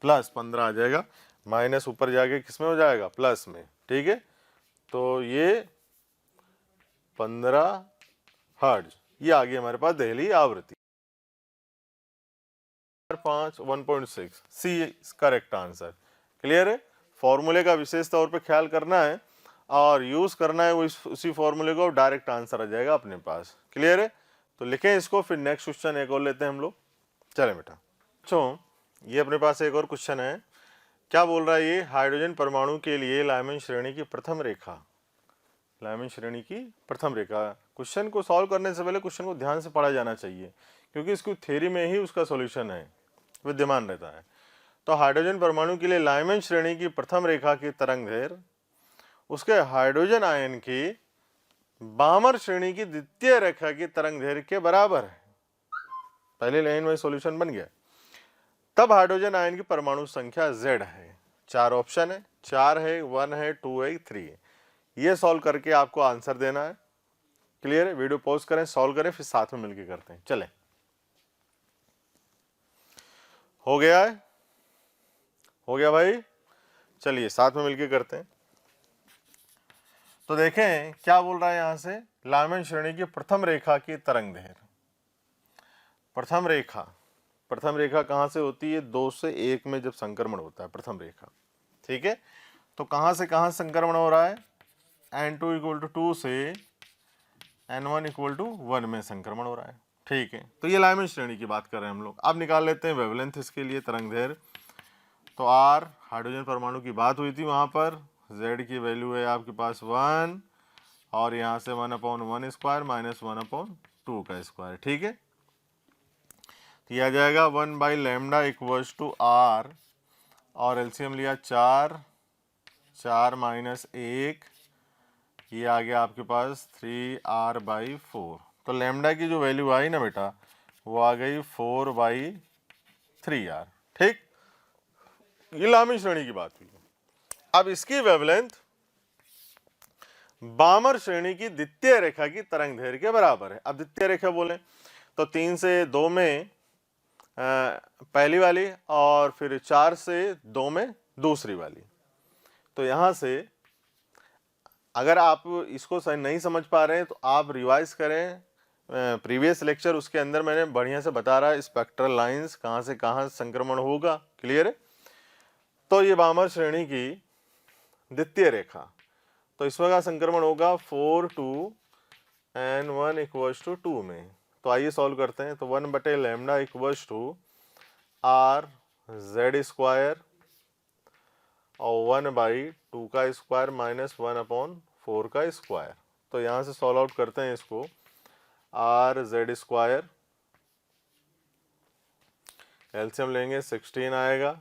प्लस 15 आ जाएगा, माइनस ऊपर जाके किस में हो जाएगा, प्लस में। ठीक है, तो ये 15 हर्ट्ज, ये आ गई हमारे पास दहली आवृत्ति। 1.6 सी करेक्ट आंसर। क्लियर है, फॉर्मूले का विशेष तौर पे ख्याल करना है और यूज करना है उसी फॉर्मूले को, डायरेक्ट आंसर आ जाएगा अपने पास। क्लियर है, तो लिखें इसको, फिर नेक्स्ट क्वेश्चन एक और लेते हैं हम लोग। चलें बेटा बच्चों, ये अपने पास एक और क्वेश्चन है। क्या बोल रहा है ये? हाइड्रोजन परमाणु के लिए लाइमन श्रेणी की प्रथम रेखा, लाइमन श्रेणी की प्रथम रेखा। क्वेश्चन को सॉल्व करने से पहले क्वेश्चन को ध्यान से पढ़ा जाना चाहिए, क्योंकि इसको थ्योरी में ही उसका सॉल्यूशन है, विद्यमान रहता है। तो हाइड्रोजन परमाणु के लिए लाइमन श्रेणी की प्रथम रेखा की तरंगदैर्घ्य उसके हाइड्रोजन आयन की बामर श्रेणी की द्वितीय रेखा की तरंगदैर्घ्य के बराबर है। पहले लाइन में सॉल्यूशन बन गया। तब हाइड्रोजन आयन की परमाणु संख्या Z है। 4 ऑप्शन है, 4 है, 1 है, 2 है, 3 है। ये सॉल्व करके आपको आंसर देना है। क्लियर है? वीडियो पॉज करें, सॉल्व करें, फिर साथ में मिलकर करते हैं। चलें, हो गया है? हो गया भाई? चलिए साथ में मिलकर करते हैं। तो देखें क्या बोल रहा है यहां से, लाइमन श्रेणी की प्रथम रेखा की तरंगदैर्घ्य। प्रथम रेखा कहां से होती है? 2 से 1 में जब संक्रमण होता है प्रथम रेखा। ठीक है, तो कहां से कहां संक्रमण हो रहा है? N2 = 2 से N1 = 1 में संक्रमण हो रहा है। ठीक है, तो ये लाइमन श्रेणी की बात कर रहे हैं हम लोग। अब निकाल लेते हैं वेवलेंथ इसके लिए, तरंगदैर्घ्य। तो R हाइड्रोजन परमाणु की बात हुई थी, वहां पर Z की वैल्यू है आपके पास 1, और यहाँ से 1/1² - 1/2 का स्क्वायर। ठीक है, तो यह आ जाएगा 1/λ = R, और एलसीएम लिया 4 - 1, ये आ गया आपके पास 3R/4। तो लैम्डा की जो वैल्यू आई ना बेटा, वो आ गई 4/3R। ठीक, ये लाइमन श्रेणी की बात हुई। अब इसकी वेवलेंथ बामर श्रेणी की द्वितीय रेखा की तरंगदैर्घ्य के बराबर है। अब द्वितीय रेखा बोले तो 3 से 2 में पहली वाली, और फिर 4 से 2 में दूसरी वाली। तो यहां से अगर आप इसको नहीं समझ पा रहे हैं तो आप रिवाइज करें प्रीवियस लेक्चर, उसके अंदर मैंने बढ़िया से बता रहा है स्पेक्ट्रल लाइंस कहां से कहां संक्रमण होगा। क्लियर है? तो ये बामर श्रेणी की द्वितीय रेखा, तो इसमें का संक्रमण होगा 4 to N1 = 2 में। तो आइए सॉल्व करते हैं। तो 1/λ = RZ² और 1/2 का स्क्वायर - 1/4 का स्क्वायर। तो यहाँ से सॉल्व आउट करते हैं इसको। RZ², एलसीएम लेंगे 16 आएगा,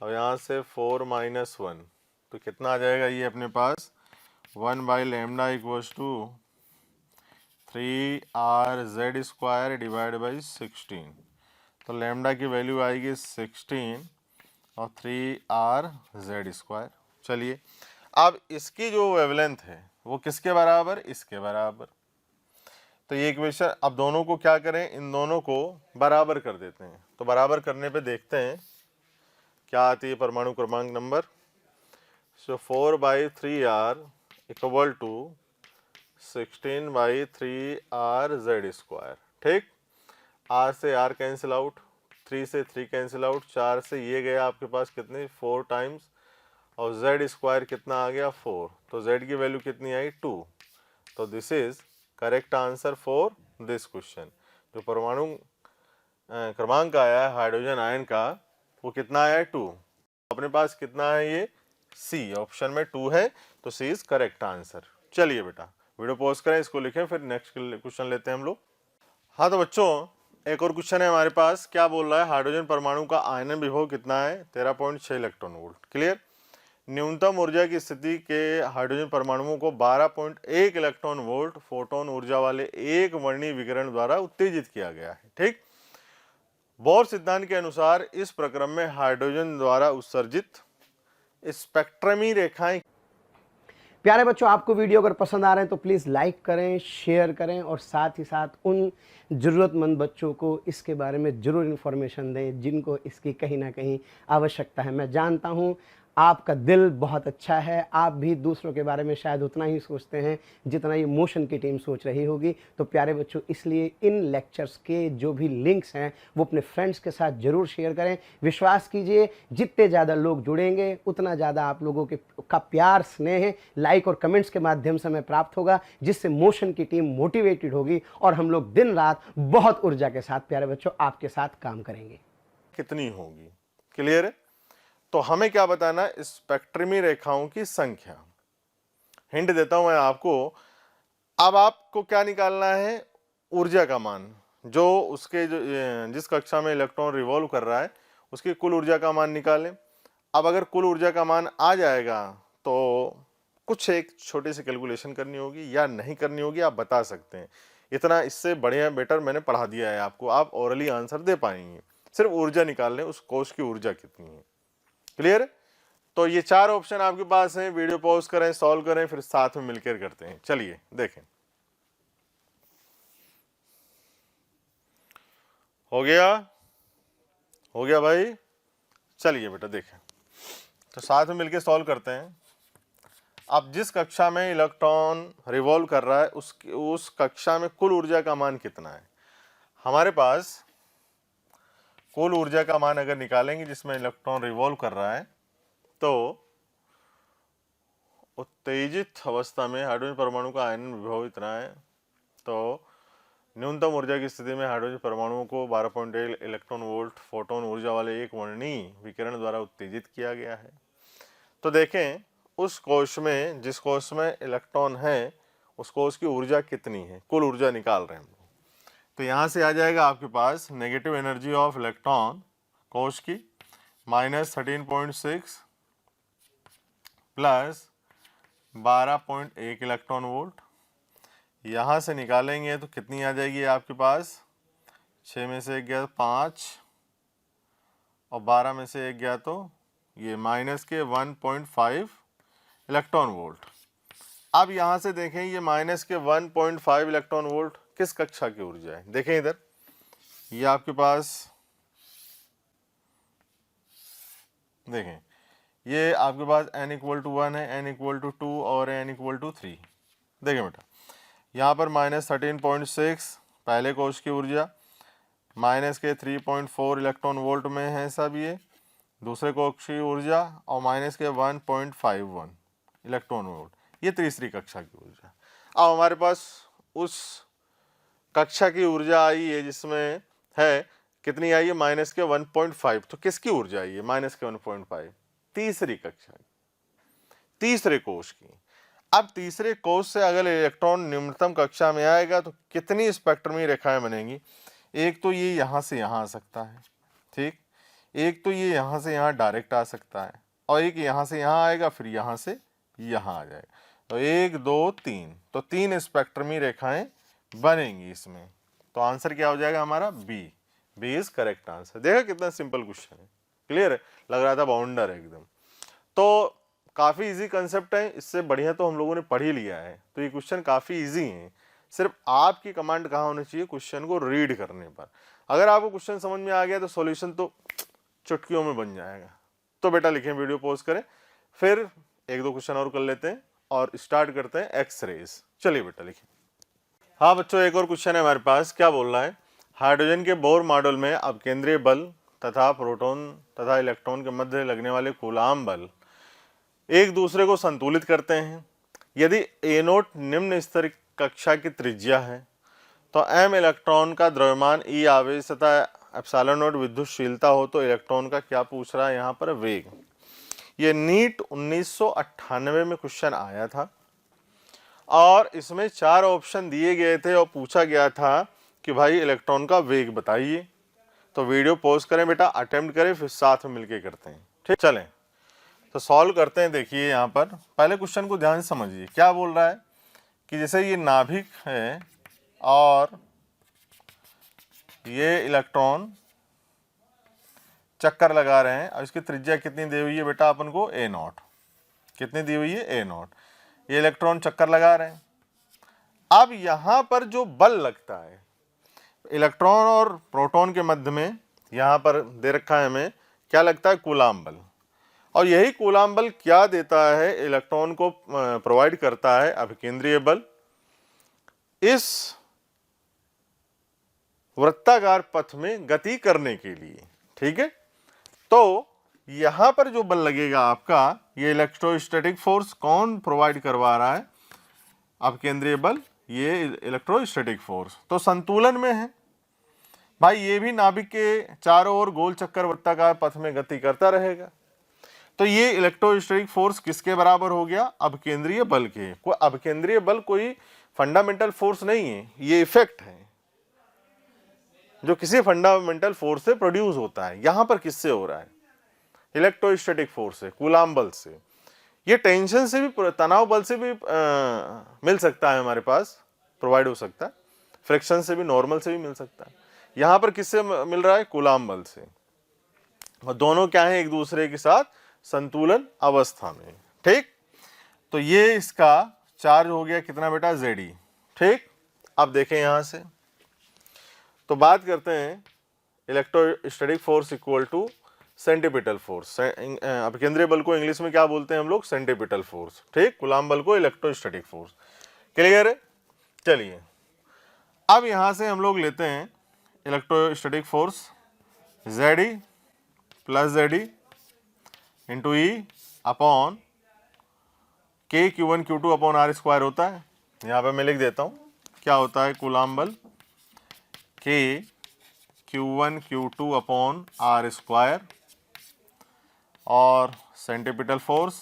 और यहाँ से 4 - 1, तो कितना आ जाएगा ये अपने पास? 1/λ = 3RZ² / 16। तो लैम्डा की वैल्यू आएगी 16 और 3RZ²। चलिए, अब इसकी जो वेवलेंथ है वो किसके बराबर? इसके बराबर। तो ये इक्वेशन, अब दोनों को क्या करें, इन दोनों को बराबर कर देते हैं। तो बराबर करने पे देखते हैं क्या आती है परमाणु क्रमांक नंबर। सो 4/3R = 16/3RZ²। ठीक, R से R कैंसिल आउट, 3 से 3 कैंसिल आउट, 4 से ये गया आपके पास कितने? 4 टाइम्स, और Z² कितना आ गया? 4। तो Z की वैल्यू कितनी आई? 2। तो this is correct answer for this question. जो परमाणु क्रमांक आया है हाइड्रोजन आयन का, वो कितना आया है? 2। अपने पास कितना है? ये सी ऑप्शन में 2 है, तो सी इज करेक्ट आंसर। चलिए बेटा वीडियो पॉज करें, इसको लिखें, फिर नेक्स्ट क्वेश्चन लेते हैं हम लोग। हाँ तो बच्चों, एक और क्वेश्चन है हमारे पास। क्या बोल रहा है? हाइड्रोजन परमाणु का आयनन विभव कितना है? 13.6 इलेक्ट्रॉन वोल्ट। क्लियर? न्यूनतम ऊर्जा की स्थिति के हाइड्रोजन परमाणुओं को 12.1 इलेक्ट्रॉन वोल्ट फोटोन ऊर्जा वाले एक वर्णीय विकिरण द्वारा उत्तेजित किया गया है। ठीक, बोर सिद्धांत के अनुसार इस प्रक्रम में हाइड्रोजन द्वारा उत्सर्जित स्पेक्ट्रमी रेखाएं। प्यारे बच्चों, आपको वीडियो अगर पसंद आ रहे हैं तो प्लीज़ लाइक करें, शेयर करें, और साथ ही साथ उन ज़रूरतमंद बच्चों को इसके बारे में ज़रूर इन्फॉर्मेशन दें जिनको इसकी कहीं ना कहीं आवश्यकता है। मैं जानता हूं आपका दिल बहुत अच्छा है, आप भी दूसरों के बारे में शायद उतना ही सोचते हैं जितना ये मोशन की टीम सोच रही होगी। तो प्यारे बच्चों, इसलिए इन लेक्चर्स के जो भी लिंक्स हैं वो अपने फ्रेंड्स के साथ ज़रूर शेयर करें। विश्वास कीजिए, जितने ज़्यादा लोग जुड़ेंगे उतना ज़्यादा आप लोगों के का प्यार, स्नेह, लाइक और कमेंट्स के माध्यम से हमें प्राप्त होगा, जिससे मोशन की टीम मोटिवेटेड होगी और हम लोग दिन रात बहुत ऊर्जा के साथ प्यारे बच्चों आपके साथ काम करेंगे। कितनी होगी? क्लियर है? तो हमें क्या बताना है? स्पेक्ट्रमी रेखाओं की संख्या। हिंट देता हूं मैं आपको। अब आपको क्या निकालना है? ऊर्जा का मान, जो उसके जो जिस कक्षा में इलेक्ट्रॉन रिवॉल्व कर रहा है उसकी कुल ऊर्जा का मान निकालें। अब अगर कुल ऊर्जा का मान आ जाएगा तो कुछ एक छोटी सी कैलकुलेशन करनी होगी या नहीं करनी होगी, आप बता सकते हैं। इतना इससे बढ़िया बेटर मैंने पढ़ा दिया है आपको, आप ओरली आंसर दे पाएंगे। सिर्फ ऊर्जा निकाल लें, उस कोश की ऊर्जा कितनी है। क्लियर? तो ये 4 ऑप्शन आपके पास हैं। वीडियो पॉज करें, सॉल्व करें, फिर साथ में मिलकर करते हैं। चलिए देखें। हो गया? हो गया भाई? चलिए बेटा देखें, तो साथ में मिलकर सॉल्व करते हैं। अब जिस कक्षा में इलेक्ट्रॉन रिवॉल्व कर रहा है उस कक्षा में कुल ऊर्जा का मान कितना है? हमारे पास कुल ऊर्जा का मान अगर निकालेंगे जिसमें इलेक्ट्रॉन रिवॉल्व कर रहा है, तो उत्तेजित अवस्था में हाइड्रोजन परमाणु का आयनन विभव इतना है। तो न्यूनतम ऊर्जा की स्थिति में हाइड्रोजन परमाणुओं को 12.1 इलेक्ट्रॉन वोल्ट फोटोन ऊर्जा वाले एक वर्णीय विकिरण द्वारा उत्तेजित किया गया है। तो देखें, उस कोश में, जिस कोश में इलेक्ट्रॉन है, उस कोश की ऊर्जा कितनी है, कुल ऊर्जा निकाल रहे हैं हम। तो यहाँ से आ जाएगा आपके पास नेगेटिव एनर्जी ऑफ इलेक्ट्रॉन कोश की -13.6 प्लस 12.1 इलेक्ट्रॉन वोल्ट। यहाँ से निकालेंगे तो कितनी आ जाएगी आपके पास? 6 में से 1 गया 5 और 12 में से 1 गया तो ये माइनस के 1.5 इलेक्ट्रॉन वोल्ट। अब यहाँ से देखें, ये माइनस के 1.5 इलेक्ट्रॉन वोल्ट किस कक्षा की ऊर्जा है? देखें इधर, ये आपके पास देखें, ये आपके पास n=1 है, n=2 और n=3। देखें बेटा, यहाँ पर -13.6 पहले कोश की ऊर्जा, माइनस के 3.4 इलेक्ट्रॉन वोल्ट में है सब ये दूसरे कोश की ऊर्जा, और माइनस के 1.51 इलेक्ट्रॉन वोल्ट ये तीसरी कक्षा की ऊर्जा। अब हमारे पास उस कक्षा की ऊर्जा आई है जिसमें है कितनी आई है? माइनस के 1.5। तो किसकी ऊर्जा आई है माइनस के 1.5? तीसरी कक्षा की, तीसरे कोश की। अब तीसरे कोश से अगर इलेक्ट्रॉन न्यूनतम कक्षा में आएगा तो कितनी स्पेक्ट्रमी रेखाएं बनेंगी? एक तो ये यहाँ से यहाँ आ सकता है, ठीक, एक तो ये यहाँ से यहाँ डायरेक्ट आ सकता है, और एक यहाँ से यहाँ आएगा, फिर यहाँ से यहाँ आ जाएगा। तो 1 2 3, तो 3 स्पेक्ट्रमी रेखाएं बनेंगी इसमें। तो आंसर क्या हो जाएगा हमारा? B. B is correct answer. देखा कितना सिंपल क्वेश्चन है। क्लियर है? लग रहा था बाउंडर है एकदम। तो काफ़ी इजी कंसेप्ट है, इससे बढ़िया तो हम लोगों ने पढ़ ही लिया है। तो ये क्वेश्चन काफ़ी इजी है, सिर्फ आपकी कमांड कहाँ होनी चाहिए? क्वेश्चन को रीड करने पर। अगर आपको क्वेश्चन समझ में आ गया तो सॉल्यूशन तो चुटकियों में बन जाएगा। तो बेटा लिखें, वीडियो पॉज करें, फिर 1-2 क्वेश्चन और कर लेते हैं और स्टार्ट करते हैं एक्स-रेज। चलिए बेटा लिखें। हाँ बच्चों, एक और क्वेश्चन है हमारे पास। क्या बोल रहा है? हाइड्रोजन के बोर मॉडल में अब केंद्रीय बल तथा प्रोटॉन तथा इलेक्ट्रॉन के मध्य लगने वाले कूलाम बल एक दूसरे को संतुलित करते हैं। यदि A0 निम्न स्तर कक्षा की त्रिज्या है तो m इलेक्ट्रॉन का द्रव्यमान E आवेश तथा ε0 विद्युतशीलता हो तो इलेक्ट्रॉन का क्या पूछ रहा है यहाँ पर? वेग। ये नीट 1998 में क्वेश्चन आया था और इसमें 4 ऑप्शन दिए गए थे और पूछा गया था कि भाई इलेक्ट्रॉन का वेग बताइए। तो वीडियो पॉज करें बेटा, अटेम्प्ट करें, फिर साथ में मिलके करते हैं। ठीक, चलें तो सॉल्व करते हैं। देखिए यहाँ पर पहले क्वेश्चन को ध्यान से समझिए। क्या बोल रहा है कि जैसे ये नाभिक है और ये इलेक्ट्रॉन चक्कर लगा रहे हैं और इसकी त्रिज्या कितनी दी हुई है बेटा अपन को? A0। कितनी दी हुई है? A0। ये इलेक्ट्रॉन चक्कर लगा रहे हैं। अब यहाँ पर जो बल लगता है इलेक्ट्रॉन और प्रोटॉन के मध्य में, यहाँ पर दे रखा है हमें, क्या लगता है? कूलाम बल। और यही कूलाम बल क्या देता है, इलेक्ट्रॉन को प्रोवाइड करता है अभिकेंद्रीय बल इस वृत्ताकार पथ में गति करने के लिए। ठीक है, तो यहां पर जो बल लगेगा आपका, ये इलेक्ट्रोस्टैटिक फोर्स कौन प्रोवाइड करवा रहा है, अपकेंद्रीय बल, ये इलेक्ट्रोस्टैटिक फोर्स। तो संतुलन में है भाई, ये भी नाभिक के चारों ओर गोल चक्कर वृत्ताकार पथ में गति करता रहेगा। तो ये इलेक्ट्रोस्टैटिक फोर्स किसके बराबर हो गया, अपकेंद्रीय बल के। अपकेंद्रीय बल कोई फंडामेंटल फोर्स नहीं है, ये इफेक्ट है जो किसी फंडामेंटल फोर्स से प्रोड्यूस होता है। यहां पर किससे हो रहा है, इलेक्ट्रोस्टैटिक फोर्स से, कूलाम बल से। ये टेंशन से भी, तनाव बल से भी मिल सकता है, हमारे पास प्रोवाइड हो सकता है, फ्रिक्शन से भी, नॉर्मल से भी मिल सकता है। यहां पर किससे मिल रहा है, कूलाम बल से। और दोनों क्या है, एक दूसरे के साथ संतुलन अवस्था में। ठीक, तो ये इसका चार्ज हो गया कितना बेटा, Zd। ठीक, अब देखें यहां से, तो बात करते हैं electrostatic force equal to centripetal force. अपकेंद्रीय बल को इंग्लिश में क्या बोलते हैं हम लोग, सेंटीपिटल फोर्स। ठीक, कूलाम बल को इलेक्ट्रोस्टैटिक फोर्स। क्लियर है, चलिए अब यहां से हम लोग लेते हैं electrostatic force Zd plus Zd into ई अपॉन के Q1 Q2 upon R square होता है। यहाँ पे मैं लिख देता हूँ क्या होता है, कूलाम बल के Q1 Q2 upon R square और सेंटीपिटल फोर्स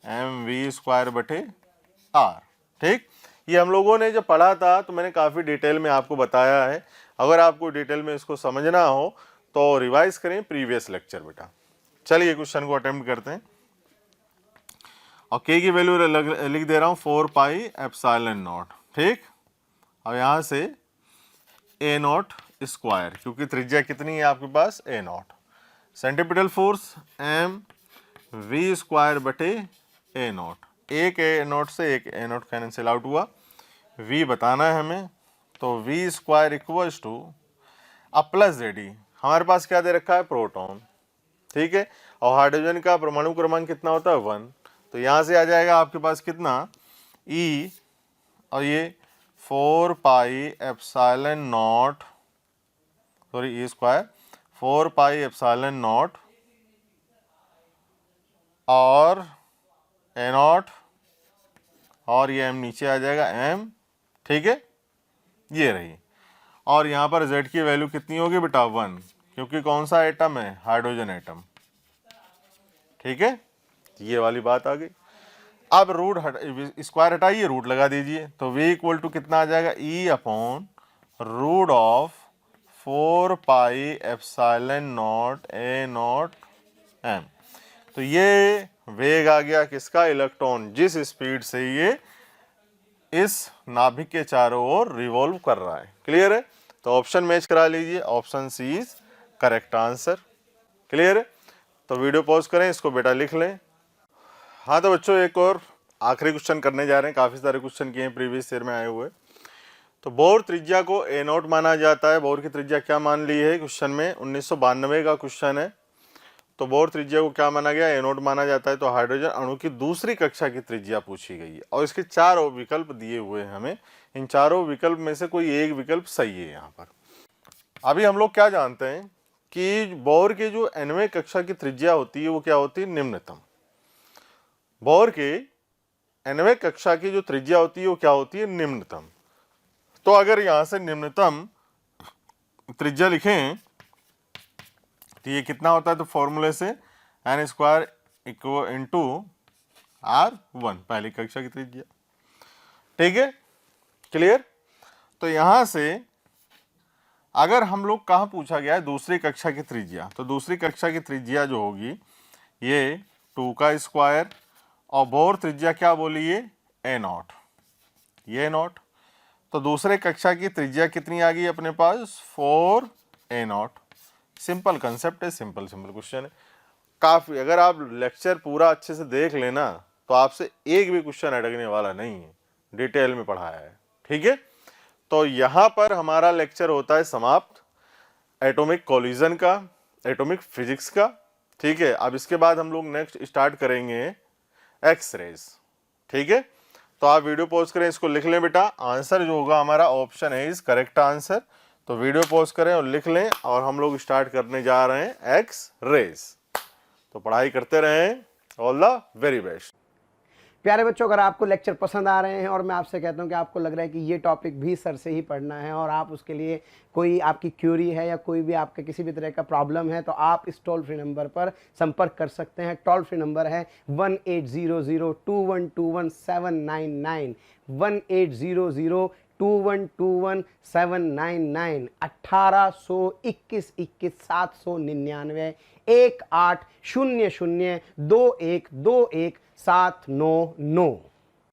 mv स्क्वायर बटे R। ठीक, ये हम लोगों ने जब पढ़ा था तो मैंने काफ़ी डिटेल में आपको बताया है। अगर आपको डिटेल में इसको समझना हो तो रिवाइज करें प्रीवियस लेक्चर बेटा। चलिए क्वेश्चन को अटेम्प्ट करते हैं और k की वैल्यू लिख दे रहा हूँ 4 पाई एप्सिलॉन नॉट। ठीक, अब यहाँ से a नॉट स्क्वायर, क्योंकि त्रिज्या कितनी है आपके पास, a not. Centripetal force m v square बटे a नॉट। एक a नॉट से एक a नॉट कैंसिल आउट हुआ, v बताना है हमें, तो v स्क्वायर इक्वल्स टू अब प्लस Zd, हमारे पास क्या दे रखा है, प्रोटॉन। ठीक है, और हाइड्रोजन का परमाणु क्रमांक कितना होता है, 1। तो यहाँ से आ जाएगा आपके पास कितना, E, और ये 4 pi epsilon not, sorry E square 4 pi epsilon not और a नॉट, और ये m नीचे आ जाएगा m। ठीक है, ये रही। और यहाँ पर Z की वैल्यू कितनी होगी बेटा, 1, क्योंकि कौन सा एटम है, हाइड्रोजन एटम। ठीक है, ये वाली बात आ गई। अब रूट स्क्वायर हटाइए, रूट लगा दीजिए, तो v इक्वल टू कितना आ जाएगा, E upon root of 4 pi epsilon not a not m। तो ये वेग आ गया किसका, इलेक्ट्रॉन, जिस स्पीड से ये इस नाभिक के चारों ओर रिवॉल्व कर रहा है। क्लियर है, तो ऑप्शन मैच करा लीजिए, option C is correct answer. Clear है, तो वीडियो पॉज करें, इसको बेटा लिख लें। हाँ तो बच्चों, एक और आखिरी क्वेश्चन करने जा रहे हैं, काफ़ी सारे क्वेश्चन किए हैं प्रीवियस ईयर में आए हुए। तो बोर त्रिज्या को a नॉट माना जाता है। बोर की त्रिज्या क्या मान ली है क्वेश्चन में, 1992 का क्वेश्चन है। तो बोर त्रिज्या को क्या माना गया, a नॉट माना जाता है। तो हाइड्रोजन अणु की दूसरी कक्षा की त्रिज्या पूछी गई है और इसके 4 विकल्प दिए हुए हैं हमें। इन चारों विकल्प में से कोई एक विकल्प सही है यहाँ पर। अभी हम लोग क्या जानते हैं कि बोर के जो nवें कक्षा की त्रिज्या होती है वो क्या होती है, निम्नतम। बोर के nवें कक्षा की जो त्रिज्या होती है वो क्या होती है, निम्नतम। तो अगर यहाँ से निम्नतम त्रिज्या लिखें तो ये कितना होता है, तो फॉर्मूले से n square equal into R1, पहली कक्षा की त्रिज्या। ठीक है, क्लियर। तो यहाँ से अगर हम लोग कहाँ पूछा गया है, दूसरी कक्षा की त्रिज्या, तो दूसरी कक्षा की त्रिज्या जो होगी ये 2 का स्क्वायर, और बोर त्रिज्या क्या बोली ये, a नॉट, ये नॉट। तो दूसरे कक्षा की त्रिज्या कितनी आ गई अपने पास, 4 a नॉट। सिंपल कंसेप्ट है, सिंपल क्वेश्चन है काफ़ी। अगर आप लेक्चर पूरा अच्छे से देख लेना तो आपसे एक भी क्वेश्चन अटकने वाला नहीं है, डिटेल में पढ़ाया है। ठीक है, तो यहाँ पर हमारा लेक्चर होता है समाप्त एटॉमिक कोलिजन का, एटॉमिक फिजिक्स का। ठीक है, अब इसके बाद हम लोग नेक्स्ट स्टार्ट करेंगे एक्स रेज। ठीक है, तो आप वीडियो पॉज करें, इसको लिख लें बेटा। आंसर जो होगा हमारा ऑप्शन है इज करेक्ट आंसर। तो वीडियो पॉज करें और लिख लें, और हम लोग स्टार्ट करने जा रहे हैं एक्स रेज। तो पढ़ाई करते रहें, ऑल द वेरी बेस्ट। प्यारे बच्चों, अगर आपको लेक्चर पसंद आ रहे हैं और मैं आपसे कहता हूं कि आपको लग रहा है कि ये टॉपिक भी सर से ही पढ़ना है और आप उसके लिए कोई आपकी क्यूरी है या कोई भी आपके किसी भी तरह का प्रॉब्लम है, तो आप इस टोल फ्री नंबर पर संपर्क कर सकते हैं। टोल फ्री नंबर है 18002121 18002121 1821 799 18002121 799।